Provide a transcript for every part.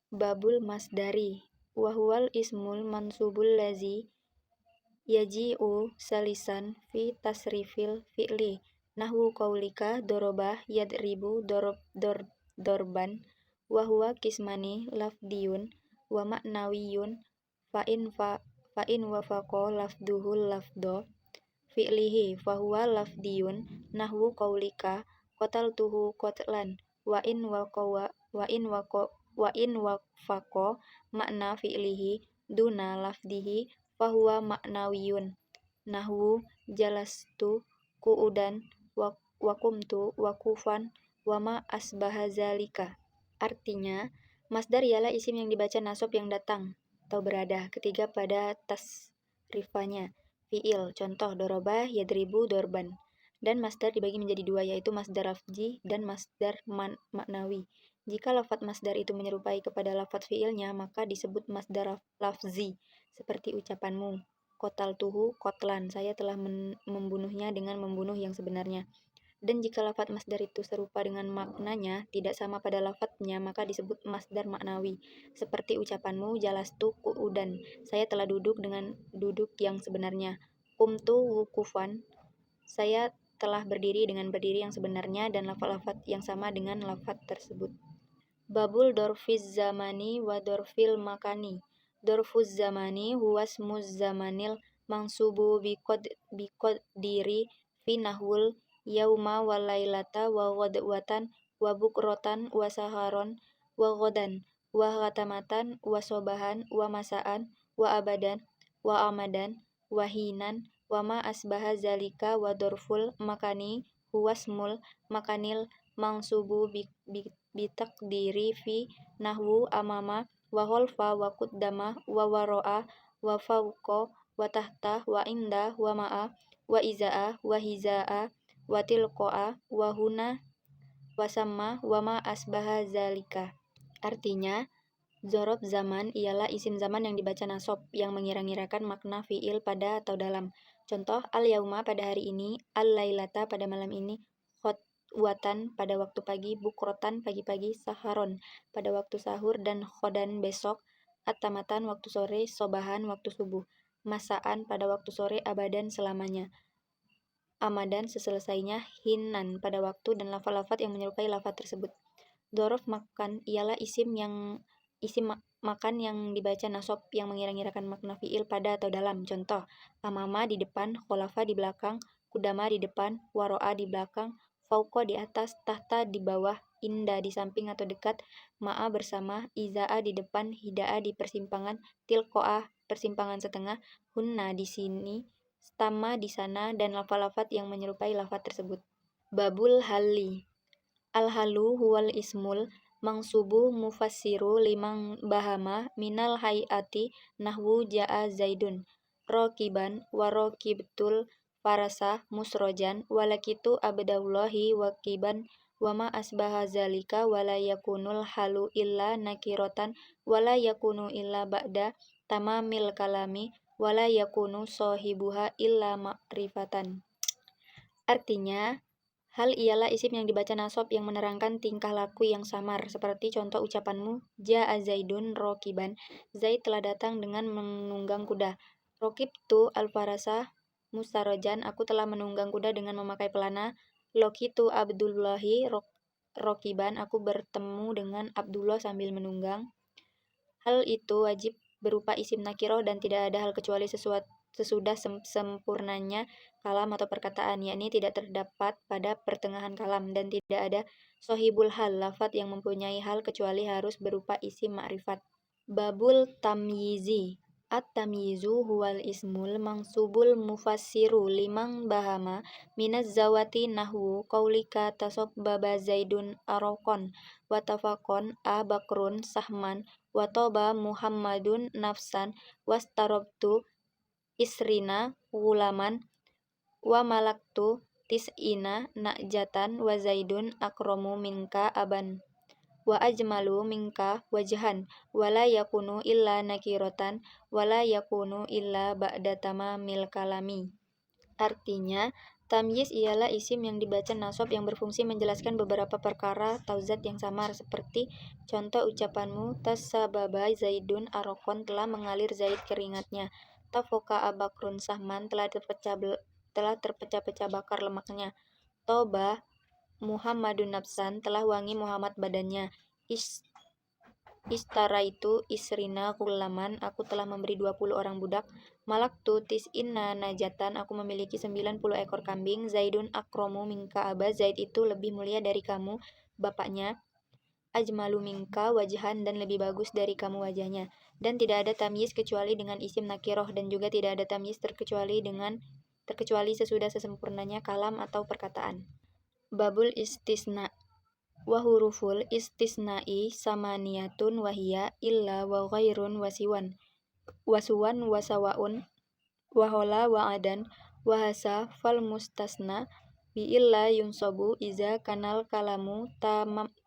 Babul masdari wa huwal ismul mansubul lazi yaji'u salisan fi tasrifil fi'li nahwu qaulika doroba yadribu dorban wa huwa kismani lafdiyun wa ma'nawiyun fa in wafaqa lafduhul lafdo fi'lihi fa huwa lafdiyun nahwu qaulika qataltuhu qatlan wa in wafaqa makna fi'lihi duna lafdihi fahuwa ma'nawiyun nahwu jalastu qu'udan wa qumtu waqufan wa ma asbaha zalika. Artinya, masdar ialah isim yang dibaca nasab yang datang atau berada ketiga pada tasrifanya fi'il, contoh doroba yadribu dorban. Dan masdar dibagi menjadi dua, yaitu masdar lafzi dan masdar maknawi. Jika lafaz masdar itu menyerupai kepada lafaz fi'ilnya, maka disebut masdar lafzi, seperti ucapanmu, qataltuhu qatlan, saya telah membunuhnya dengan membunuh yang sebenarnya. Dan jika lafaz masdar itu serupa dengan maknanya, tidak sama pada lafaznya, maka disebut masdar maknawi, seperti ucapanmu, jalastu qu'udan, saya telah duduk dengan duduk yang sebenarnya. Qumtu wukufan, saya telah berdiri dengan berdiri yang sebenarnya, dan lafaz-lafaz yang sama dengan lafaz tersebut. Babul dorfiz zamani wa dorfil makani. Dorfuz zamani huwa smuz zamanil mangsubu biqadiri fi nahwul yauma wa lailata wa ghadwatan wa bukrotan wa saharon wa ghadan wa ghatamatan wa sobahan wa masaan wa abadan wa amadan wa hinan wa ma asbaha zalika. Wa dorful makani huwa smul makanil mangsubu bitaqdiri fi nahwu amama wa khalfa wa qaddama wa wara'a wa fawqa wa tahta wa inda wa ma'a wa izaa wa hizaa wa tilqa'a wa huna wa samma wa ma asbaha zalika. Artinya, zorob zaman ialah isim zaman yang dibaca nasab yang mengira-ngirakan makna fi'il pada atau dalam. Contoh, al-yauma pada hari ini, al-lailata pada malam ini, khotwatan pada waktu pagi, bukrotan pagi-pagi, saharon pada waktu sahur, dan khodan besok, at-tamatan waktu sore, sobahan waktu subuh, masaan pada waktu sore, abadan selamanya, amadan seselesainya, hinan pada waktu, dan lafaz-lafaz yang menyerupai lafaz tersebut. Dorof makan ialah isim makan yang dibaca nasab yang mengira-ngirakan makna fi'il pada atau dalam. Contoh, amama di depan, kholafa di belakang, kudama di depan, waro'a di belakang, fauqa di atas, tahta di bawah, inda di samping atau dekat, ma'a bersama, izaa di depan, hida'a di persimpangan, tilqo'a persimpangan setengah, hunna di sini, stama di sana, dan lafaz-lafaz yang menyerupai lafaz tersebut. Babul halli. Al-halu huwal ismul mangsubu mufassiru limang bahama minal hayati nahwu ja'a zaidun rokiban wa rokibtul farasa musrojan walakitu abdallahi wakiban wa ma asbaha zalika wala yakunul halu illa nakirotan wala yakunu illa ba'da tamamil kalami wala yakunu sohibuha illa ma'rifatan. Artinya, hal ialah isim yang dibaca nasab yang menerangkan tingkah laku yang samar, seperti contoh ucapanmu, ja'a zaidun rokiban, Zaid telah datang dengan menunggang kuda. Rokibtu al-farasa mustarojan, aku telah menunggang kuda dengan memakai pelana. Lokitu abdullahi rokiban, aku bertemu dengan Abdullah sambil menunggang. Hal itu wajib berupa isim nakiroh dan tidak ada hal kecuali sesudah sempurnanya kalam atau perkataan, yakni tidak terdapat pada pertengahan kalam, dan tidak ada sohibul hal, lafaz yang mempunyai hal, kecuali harus berupa isim ma'rifat. Babul tamyizi. At-tamyizu huwal ismul mangsubul mufassiru limang bahama minaz zawati nahwu qaulika tasabbaba zaidun arokon wa tafakon a bakrun sahman wa toba muhammadun nafsan wastarobtu isrina gulaman wa malaktu tis'ina na'jatan wa zaidun akromu minka aban wa ajmalu minka wajhan wala yakunu illa nakirotan wala yakunu illa ba'da tamamil kalami. Artinya, Tamyiz ialah isim yang dibaca nasab yang berfungsi menjelaskan beberapa perkara atau zat yang samar, seperti contoh ucapanmu tasababa Zaidun arokon, telah mengalir Zaid keringatnya. Tafoka abakrun sahman, telah terpecah-pecah bakar lemaknya. Toba Muhammadun nafsan, telah wangi Muhammad badannya. Istara itu isrina kulaman, aku telah memberi 20 orang budak. Malaktu tis'inna najatan, aku memiliki 90 ekor kambing. Zaidun akromu minka aba, Zaid itu lebih mulia dari kamu, bapaknya. Ajmalu minka wajahan, dan lebih bagus dari kamu wajahnya. Dan tidak ada tamyiz kecuali dengan isim nakiroh, dan juga tidak ada tamyiz terkecuali sesudah sesempurnanya kalam atau perkataan. Babul istisna. Wa huruful istisna'i samaniyatun wahia illa wa ghairun wasiwan wasuwan wasawaun wahola wa'adan wahasa fal mustasna bi illa yunsobu iza kanal kalamu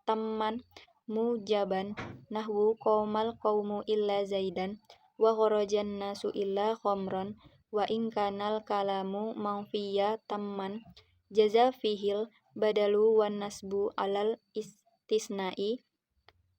tamman mujaban nahwu qaumal qaumu illa zaidan wa kharajan nasu illa khamran wa in kanal kalamu manfiya tamman jaza fihil badalu wan nasbu alal istisna'i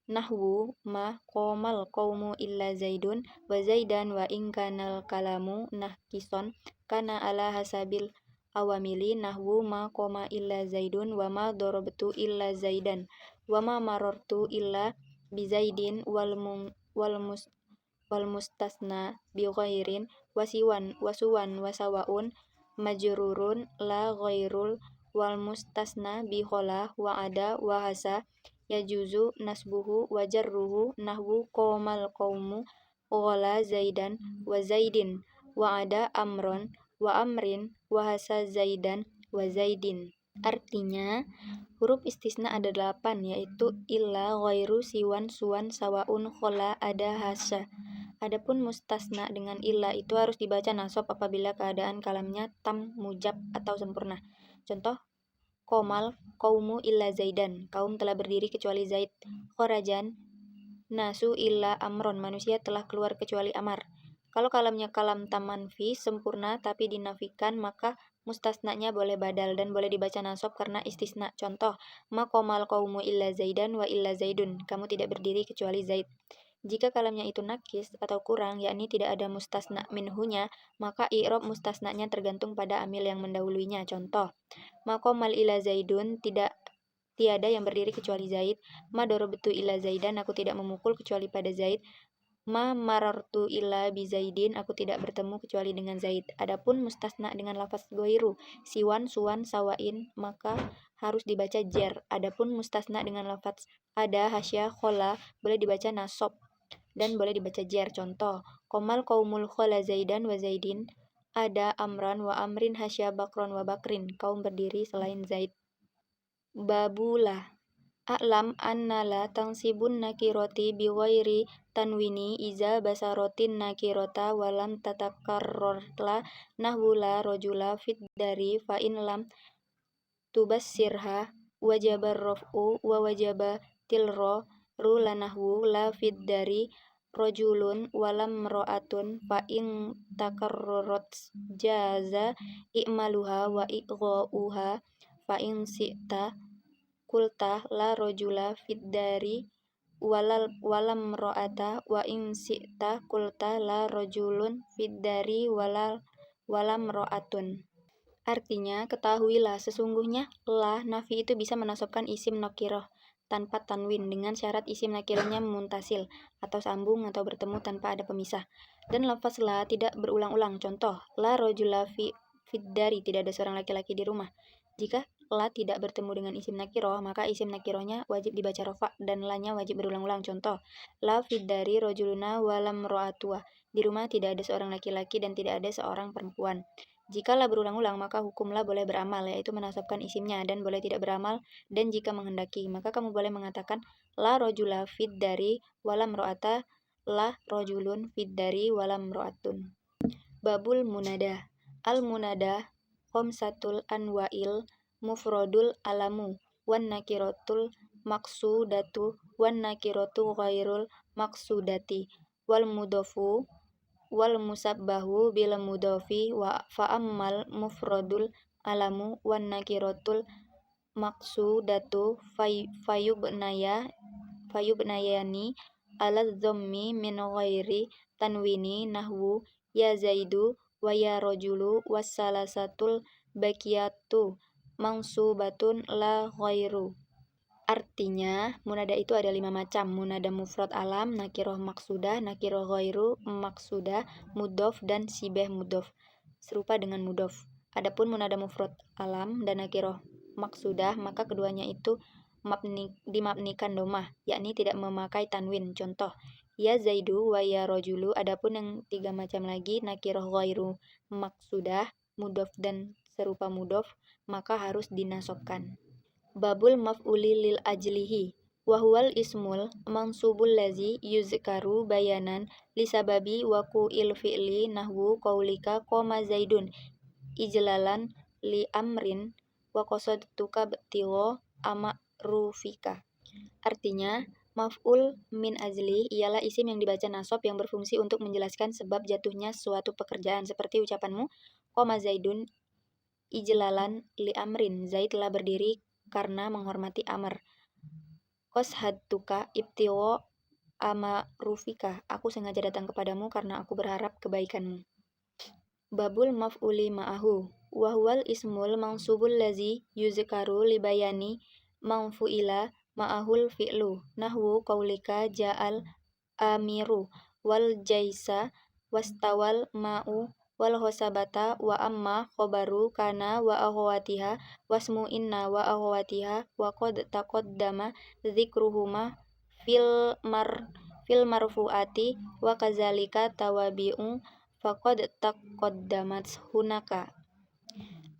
nahwu ma qomal qaumu illa zaidun wa zaidan wa in kanal kalamu nahkison kana ala hasabil awamili nahwu ma qoma illa zaidun wa ma darabtu illa zaidan wa ma marartu illa bizaidin wal mustasna bi ghairin wasuwan wasawaun majrurun la ghairul wal mustasna bi khola wa ada wa hasa yajuzu nasbuhu wa jarruhu nahwu qomal qaumu ghala zaidan wa zaidin wa ada amron wa amrin wa hasa zaidan wa zaidin. Artinya, huruf istisna ada 8, yaitu illa, ghairu, siwan, suwan, sawaun, khola, ada, hasa. Adapun mustasna dengan illa itu harus dibaca nasab apabila keadaan kalamnya tam, mujab, atau sempurna. Contoh, Qomal qaumu illa zaidan, kaum telah berdiri kecuali Zaid. Khorajan nasu illa amron, manusia telah keluar kecuali Amar. Kalau kalamnya kalam tam manfi sempurna tapi dinafikan, maka mustasnanya boleh badal dan boleh dibaca nasab karena istisna. Contoh, ma qomal qaumu illa zaidan wa illa zaidun, kamu tidak berdiri kecuali Zaid. Jika kalamnya itu nakis atau kurang, yakni tidak ada mustasna minhunya, maka i'rab mustasnanya tergantung pada amil yang mendahuluinya. Contoh, Maqamal ila Zaidun, tiada yang berdiri kecuali Zaid. Ma darabtu ila Zaidan, aku tidak memukul kecuali pada Zaid. Ma marartu ila bi Zaidin, aku tidak bertemu kecuali dengan Zaid. Adapun mustasna dengan lafaz goiru, siwan, suwan, sawain, maka harus dibaca jer. Adapun mustasna dengan lafaz ada, hasya, khola, boleh dibaca nasab dan boleh dibaca jer. Contoh, Qomal qaumul khola Zaidan wa Zaidin, ada amran wa amrin hasya bakron wa bakrin, kaum berdiri selain Zaid. Babulah. A'lam anna la tansibun nakiroti bi ghairi tanwini iza basarotin nakirota walam tatakarrarla nahwu la rajula fit dari fa in lam tubassirha wajabar raf'u wa wajaba tilro ru la nahwu la fit dari rajulun walam ro'atun fa in takarrarat jaza i'maluha wa ighauha fa in si'ta kulta la rajula fid dari walam ro'ata wa in si'ta kulta la rajulun fid dari walam ro'atun. Artinya, ketahuilah sesungguhnya la nafi itu bisa menasabkan isim nakirah tanpa tanwin dengan syarat isim nakirahnya muntasil atau sambung atau bertemu tanpa ada pemisah. Dan lafaz la tidak berulang-ulang. Contoh, la rajula fid dari, tidak ada seorang laki-laki di rumah. Jika la tidak bertemu dengan isim nakiroh, maka isim nakirohnya wajib dibaca rofa dan lanya wajib berulang-ulang. Contoh, la fid dari rajuluna walam ro'atua, di rumah tidak ada seorang laki-laki dan tidak ada seorang perempuan. Jika la berulang-ulang, maka hukum la boleh beramal, yaitu menasabkan isimnya, dan boleh tidak beramal. Dan jika menghendaki, maka kamu boleh mengatakan la rajula fid dari walam ro'ata, la rajulun fid dari walam ro'atun. Babul munada. Al munada khamsatul anwa'il mufradul alamu wan nakiratul maksudatu wan nakiratu ghairul maksudati wal mudofu wal musabbahu bil mudofi wa fa'ammal mufradul alamu wan nakiratul maksudatu fayubnayani ala dhammi min ghairi tanwini nahwu ya zaidu wa ya rajulu wassalasatul bakiyatu mansubatun la ghairu. Artinya, munada itu ada 5 macam. Munada mufrad alam, nakiroh maksudah, nakiroh ghairu maksudah, mudhof, dan sibeh mudhof. Serupa dengan mudhof. Adapun munada mufrad alam dan nakiroh maksudah, maka keduanya itu dimabnikan domah, yakni tidak memakai tanwin. Contoh, ya zaidu wa ya rajulu. Adapun yang 3 macam lagi, nakiroh ghairu maksudah, mudhof, dan serupa mudhof, maka harus dinasobkan. Babul maf'uli lil ajlihi wa huwal ismul mansubul lazi yuzkaru bayanan lisababi waqu'il fi'li nahwu qaulika qoma zaidun ijlalan li amrin wa qasadtuka btigho amarufika. Artinya, maf'ul min ajli ialah isim yang dibaca nasab yang berfungsi untuk menjelaskan sebab jatuhnya suatu pekerjaan, seperti ucapanmu qoma zaidun ijlalan li amrin, Zaid telah berdiri karena menghormati Amr. Qashadtuka ibtigho amarufika, aku sengaja datang kepadamu karena aku berharap kebaikanmu. Babul maf'uli ma'ahu wa huwal ismul mansubul lazi yuzkaru li bayani manfu'ila ma'ahul fi'lu nahwu qaulika ja'al amiru wal jaisa wastawal ma'u wal hosabata wa amma khobaru kana wa akhwatiha wasmu inna wa akhwatiha wa qad taqaddama dzikruhuma fil marfu'ati wa kadzalika tawabi'u faqad taqaddamat hunaka.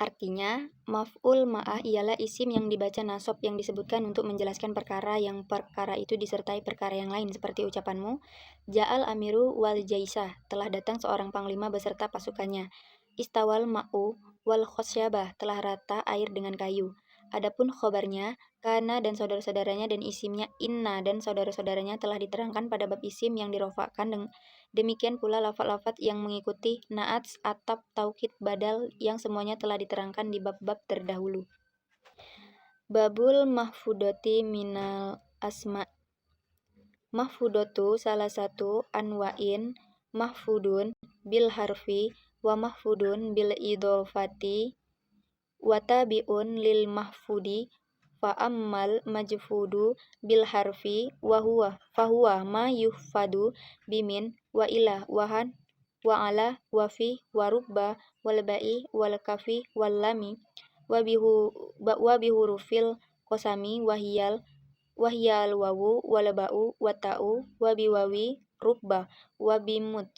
Artinya, maf'ul ma'ah ialah isim yang dibaca nasab yang disebutkan untuk menjelaskan perkara yang perkara itu disertai perkara yang lain, seperti ucapanmu ja'al amiru wal jaisah, telah datang seorang panglima beserta pasukannya. Istawal ma'u wal khosyabah, telah rata air dengan kayu. Adapun khobarnya kana dan saudara-saudaranya dan isimnya inna dan saudara-saudaranya telah diterangkan pada bab isim yang dirofakkan. Demikian pula lafaz-lafaz yang mengikuti naat, ataf, taukid, badal yang semuanya telah diterangkan di bab-bab terdahulu. Babul mahfudoti minal asma. Mahfudatu salah satu anwa'in mahfudun bil harfi wa mahfudun bil idhofati wa tabi'un lil mahfudi fa ammal majfudu bil harfi wa huwa ma yuhfadu bimin wa ila wahan wa ala wa fi wa rubba wal ba'i wal kafi wal lami wa bihurufil qasami wa hiyal wawu wal ba'u wa ta'u wa biwawi rubba wa bimut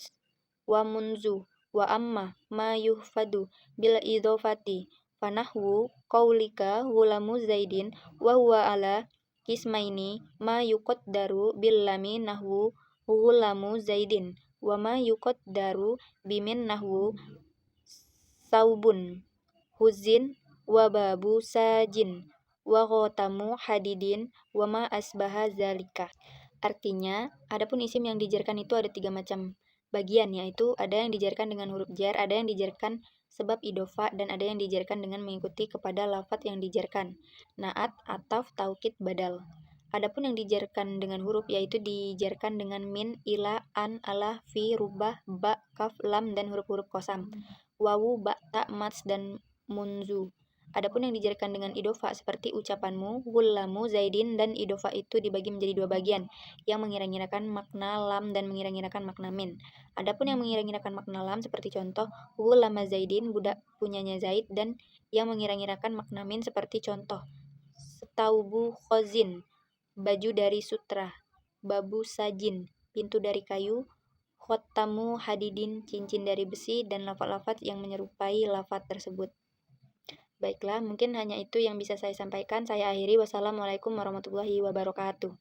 wa munzu wa amma ma yuhfadu bil idhofati fanahwu qaulika ghulamu zaidin wa huwa ala kismaini ma yuqaddaru bil lami nahwu ghulamu zaidin wa ma yuqaddaru bimin nahwu saubun huzin wa babu sajin wa khotamu hadidin wa ma asbaha zalika. Artinya, adapun isim yang dijarkan itu ada 3 macam bagian, yaitu ada yang dijarkan dengan huruf jar, ada yang dijarkan sebab idofa, dan ada yang dijarkan dengan mengikuti kepada lafaz yang dijarkan, naat, ataf, taukid, badal. Adapun yang dijarkan dengan huruf yaitu dijarkan dengan min, ila, an, ala, fi, rubah, ba, kaf, lam, dan huruf-huruf qasam, wawu, ba, ta, mats, dan munzu. Adapun yang dijarkan dengan idofa seperti ucapanmu ghulamu zaidin, dan idofa itu dibagi menjadi 2 bagian, yang mengira-ngirakan makna lam dan mengira-ngirakan makna min. Adapun yang mengira-ngirakan makna lam seperti contoh ghulama zaidin, budak punyanya Zaid, dan yang mengira-ngirakan makna min seperti contoh staubu khozin, baju dari sutra, babu sajin, pintu dari kayu, khotamu hadidin, cincin dari besi, dan lafaz-lafaz yang menyerupai lafaz tersebut. Baiklah, mungkin hanya itu yang bisa saya sampaikan. Saya akhiri. Wassalamualaikum warahmatullahi wabarakatuh.